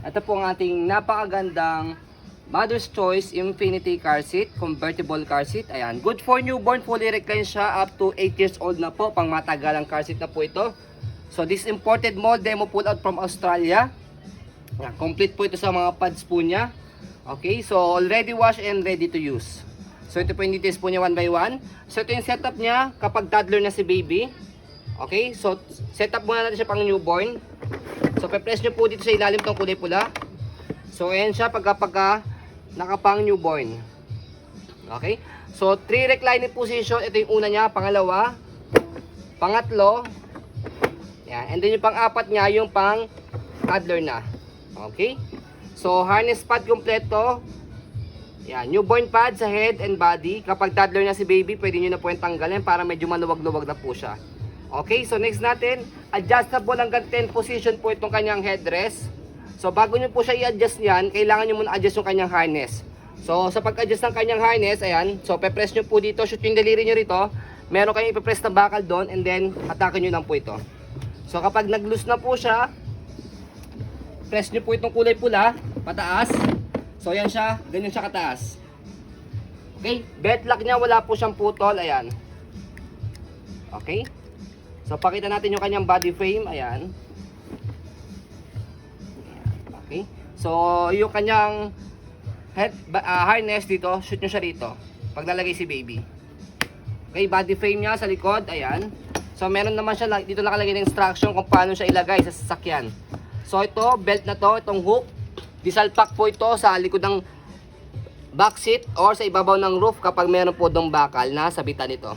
Ito po ang ating napakagandang Mother's Choice Infinity car seat, convertible car seat. Ayan, good for newborn, fully recline siya up to 8 years old na po, pang matagalang car seat na po ito. So this imported model, demo pull out from Australia. Ayan, complete po ito sa mga pads po niya. Okay, so already washed and ready to use. So ito po yung details po niya one by one. So ito yung setup niya kapag toddler na si baby. Okay, so setup muna natin siya pang newborn. So pe-press nyo po dito sa ilalim tong kulay pula. So ayan siya pagka nakapang newborn. Okay, so 3 reclining position. Ito yung una niya, pangalawa, pangatlo. Yan, and then yung pang-apat niya, yung pang toddler na. Okay, so harness pad kompleto. Yan, newborn pad sa head and body. Kapag toddler na si baby, pwede nyo na po yung tanggalin para medyo maluwag-luwag na po siya. Okay, so next natin, adjustable hanggang 10 position po itong kanyang headrest. So bago nyo po siya i-adjust yan, kailangan nyo muna adjust yung kanyang harness. So sa pag-adjust ng kanyang harness, ayan, so pe-press nyo po dito, shoot yung daliri nyo rito. Meron kayong ipe-press na bakal doon and then hatakin nyo lang po ito. So kapag nag-loose na po siya, press nyo po itong kulay pula, pataas. So ayan siya, ganyan siya kataas. Okay, belt lock niya, wala po siyang putol, ayan. Okay, so pakita natin yung kanyang body frame, ayan. Okay, so yung kanyang harness dito, shoot nyo siya rito pag lalagay si baby. Okay, body frame niya sa likod, ayan. So meron naman siya dito nakalagay ng instruction kung paano siya ilagay sa sasakyan. So ito, belt na to, itong hook, disalpak po ito sa likod ng back seat or sa ibabaw ng roof kapag meron po dong bakal na sabitan nito.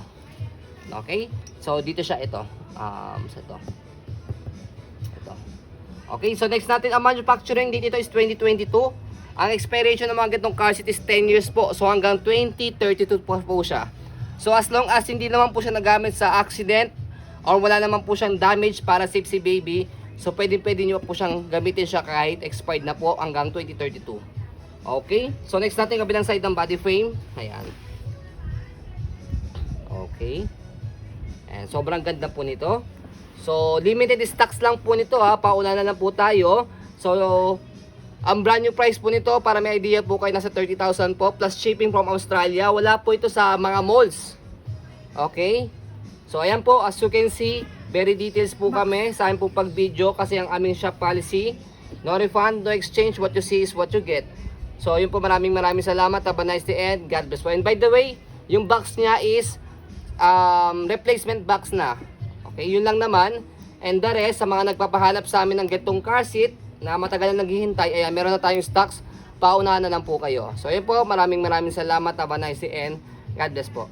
Okay, so dito siya ito, sa ito. Okay, so next natin, ang manufacturing date ito is 2022. Ang expiration ng mga ganitong car seat is 10 years po. So hanggang 2032 po siya. So as long as hindi naman po siya nagamit sa accident or wala naman po siyang damage para save si baby, so pwede nyo po siyang gamitin siya kahit expired na po hanggang 2032. Okay, so next natin kabilang side ng body frame. Ayan. Okay. And sobrang ganda po nito. So, limited stocks lang po nito ha. Pauna na lang po tayo. So, ang brand new price po nito, para may idea po kayo, nasa 30,000 po. Plus shipping from Australia. Wala po ito sa mga malls. Okay? So, ayan po. As you can see, very details po kami sa aming po pag-video. Kasi ang aming shop policy, no refund, no exchange. What you see is what you get. So, yun po. Maraming salamat. Have a nice day and God bless po. And by the way, yung box niya is replacement box na. Okay, yun lang naman. And the rest, sa mga nagpapahanap sa amin ng getong car seat na matagal na naghihintay, ayan, meron na tayong stocks. Paunahan na lang po kayo. So, yun po. Maraming salamat. Have a nice day and God bless po.